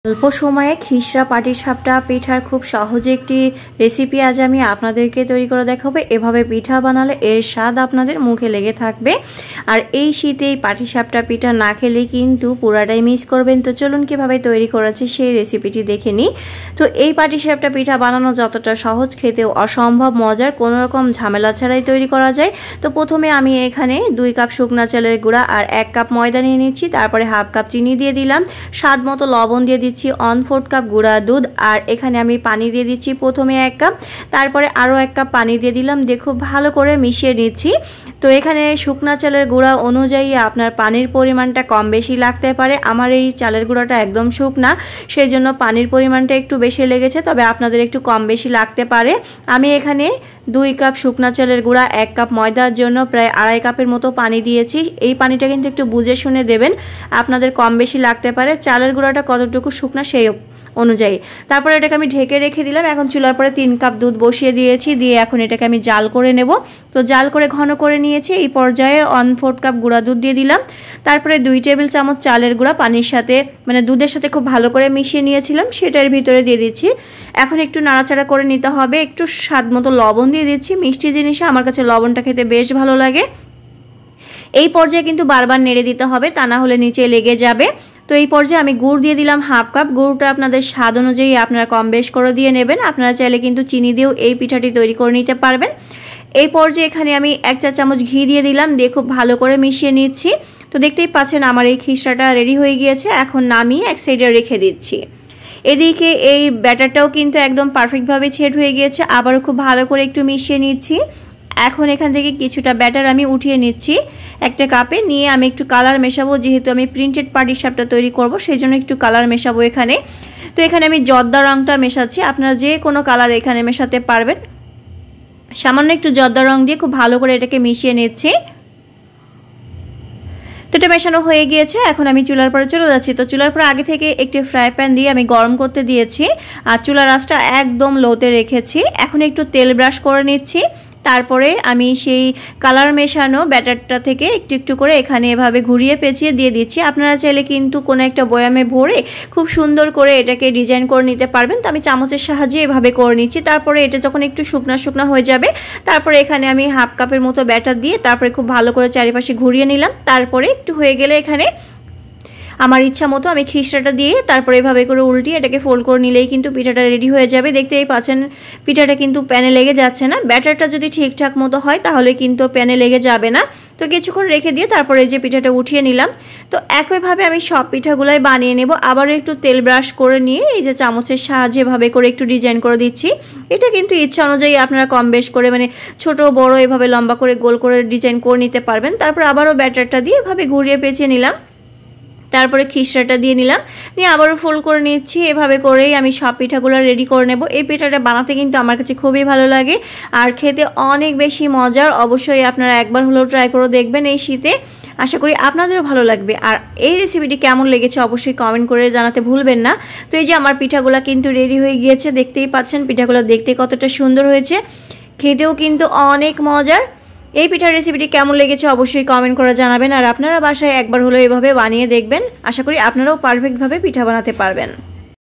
অল্প সময়ে খিসরা পাটিসাপটা পিঠার খুব সহজে একটি রেসিপি আজ আমি আপনাদেরকে তৈরি করে দেখাবো। এভাবে পিঠা বানালে এর স্বাদ আপনাদের মুখে লেগে থাকবে। আর এই শীতে এই পাটিসাপটা পিঠা না খেলে কিন্তু পুরাটাই মিস করবেন। তো চলুন কিভাবে তৈরি করেছে সেই রেসিপিটি দেখে নিই। তো এই পাটিসাপটা পিঠা বানানো যতটা সহজ, খেতেও অসম্ভব মজার, কোনো রকম ঝামেলা ছাড়াই তৈরি করা যায়। তো প্রথমে আমি এখানে 2 কাপ শুকনা চালের গুঁড়া আর 1 কাপ ময়দা নিয়ে নিচ্ছি। তারপরে হাফ কাপ চিনি দিয়ে দিলাম, স্বাদ মতো লবণ দিয়ে দিচ্ছি, 1/4 কাপ গুঁড়া দুধ, আর এখানে আমি পানি দিয়ে দিচ্ছি প্রথমে 1 কাপ, তারপরে আরও 1 কাপ পানি দিয়ে দিলাম, দিয়ে খুব ভালো করে মিশিয়ে নিচ্ছি। তো এখানে শুকনা চালের গুঁড়া অনুযায়ী আপনার পানির পরিমাণটা কম বেশি লাগতে পারে। আমার এই চালের গুঁড়াটা একদম শুকনা, সেই জন্য পানির পরিমাণটা একটু বেশি লেগেছে, তবে আপনাদের একটু কম বেশি লাগতে পারে। আমি এখানে 2 কাপ শুকনা চালের গুঁড়া 1 কাপ ময়দার জন্য প্রায় 2.5 কাপের মতো পানি দিয়েছি। এই পানিটা কিন্তু একটু বুঝে শুনে দেবেন, আপনাদের কম বেশি লাগতে পারে। চালের গুঁড়াটা কতটুকু শুকনা সেই অনুযায়ী। তারপরে এটাকে আমি ঢেকে রেখে দিলাম। এখন চুলার পরে 3 কাপ দুধ বসিয়ে দিয়েছি, দিয়ে এখন এটাকে আমি জাল করে নেব। তো জাল করে ঘন করে নিয়েছি। এই পর্যায়ে 1/4 কাপ গুঁড়া দুধ দিয়ে দিলাম। তারপরে 2 টেবিল চামচ চালের গুঁড়া পানির সাথে মানে দুধের সাথে খুব ভালো করে মিশিয়ে নিয়েছিলাম, সেটার ভিতরে দিয়ে দিচ্ছি। এখন একটু নাড়াচাড়া করে নিতে হবে। একটু স্বাদ মতো লবণ দিয়ে দিচ্ছি। মিষ্টি জিনিসে আমার কাছে লবণটা খেতে বেশ ভালো লাগে। এই পর্যায়ে কিন্তু বারবার নেড়ে দিতে হবে, তা না হলে নিচে লেগে যাবে। তো এই পর্যায়ে আমি গুড় দিয়ে দিলাম হাফ কাপ। গুড়টা আপনাদের স্বাদ অনুযায়ী আপনারা কম বেশ করে দিয়ে নেবেন। আপনারা চাইলে কিন্তু চিনি দিয়েও এই পিঠাটি তৈরি করে নিতে পারবেন। এই পর্যায়ে এখানে আমি 1 চা চামচ ঘি দিয়ে দিলাম, দিয়ে খুব ভালো করে মিশিয়ে নিচ্ছি। তো দেখতেই পাচ্ছেন আমার এই খিসরাটা রেডি হয়ে গিয়েছে। এখন নামিয়ে এক সাইডে রেখে দিচ্ছি। এদিকে এই ব্যাটারটাও কিন্তু একদম পারফেক্টভাবে সেট হয়ে গিয়েছে। আবারও খুব ভালো করে একটু মিশিয়ে নিচ্ছি। এখন এখান থেকে কিছুটা ব্যাটার আমি উঠিয়ে নিচ্ছি একটা কাপে নিয়ে। আমি একটু কালার মেশাবো, যেহেতু আমি প্রিন্টেড পাটিসাপটা তৈরি করব, সেই জন্য একটু কালার মেশাবো এখানে। তো এখানে আমি জর্দা রংটা মেশাচ্ছি, আপনারা যে কোনো কালার এখানে মেশাতে পারবেন। সামান্য একটু জর্দা রং দিয়ে খুব ভালো করে এটাকে মিশিয়ে নিচ্ছি। তো এটা মেশানো হয়ে গিয়েছে। এখন আমি চুলার পরে চলে যাচ্ছি। তো চুলার পরে আগে থেকে একটি ফ্রাই প্যান দিয়ে আমি গরম করতে দিয়েছি, আর চুলার আঁচটা একদম লোতে রেখেছি। এখন একটু তেল ব্রাশ করে নিচ্ছি। তারপরে আমি সেই কালার মেশানো ব্যাটারটা থেকে একটু একটু করে এখানে এভাবে ঘুরিয়ে পেঁচিয়ে দিয়ে দিচ্ছি। আপনারা চাইলে কিন্তু কোনো একটা বয়ামে ভরে খুব সুন্দর করে এটাকে ডিজাইন করে নিতে পারবেন। তো আমি চামচের সাহায্যে এভাবে করে নিচ্ছি। তারপরে এটা যখন একটু শুকনা শুকনা হয়ে যাবে, তারপরে এখানে আমি হাফ কাপের মতো ব্যাটার দিয়ে তারপরে খুব ভালো করে চারিপাশে ঘুরিয়ে নিলাম। তারপরে একটু হয়ে গেলে এখানে আমার ইচ্ছা মতো আমি খিসরাটা দিয়ে তারপরে এভাবে করে উল্টিয়ে এটাকে ফোল্ড করে নিলেই কিন্তু পিঠাটা রেডি হয়ে যাবে। দেখতেই পাচ্ছেন পিঠাটা কিন্তু প্যানে লেগে যাচ্ছে না। ব্যাটারটা যদি ঠিকঠাক মতো হয় তাহলে কিন্তু প্যানে লেগে যাবে না। তো কিছুক্ষণ রেখে দিয়ে তারপরে এই যে পিঠাটা উঠিয়ে নিলাম। তো একইভাবে আমি সব পিঠাগুলাই বানিয়ে নেব। আবারও একটু তেল ব্রাশ করে নিয়ে এই যে চামচের সাহায্যে এভাবে করে একটু ডিজাইন করে দিচ্ছি। এটা কিন্তু ইচ্ছা অনুযায়ী আপনারা কম বেশ করে মানে ছোট বড় এভাবে লম্বা করে গোল করে ডিজাইন করে নিতে পারবেন। তারপর আবারও ব্যাটারটা দিয়ে এভাবে ঘুরিয়ে পেঁচিয়ে নিলাম। তারপরে খিসরাটা দিয়ে নিলাম, নিয়ে আবারও ফোল্ড করে নিচ্ছি। এভাবে করেই আমি সব পিঠাগুলো রেডি করে নেব। এই পিঠাটা বানাতে কিন্তু আমার কাছে খুবই ভালো লাগে আর খেতে অনেক বেশি মজার। অবশ্যই আপনারা একবার হলেও ট্রাই করে দেখবেন এই শীতে। আশা করি আপনাদেরও ভালো লাগবে। আর এই রেসিপিটি কেমন লেগেছে অবশ্যই কমেন্ট করে জানাতে ভুলবেন না। তো এই যে আমার পিঠাগুলো কিন্তু রেডি হয়ে গিয়েছে। দেখতেই পাচ্ছেন পিঠাগুলো দেখতে কতটা সুন্দর হয়েছে, খেতেও কিন্তু অনেক মজার। এই পিঠার রেসিপিটি কেমন লেগেছে অবশ্যই কমেন্ট করে জানাবেন। আর আপনারা বাসায় একবার হলেও এভাবে বানিয়ে দেখবেন। আশা করি আপনারাও পারফেক্টভাবে পিঠা বানাতে পারবেন।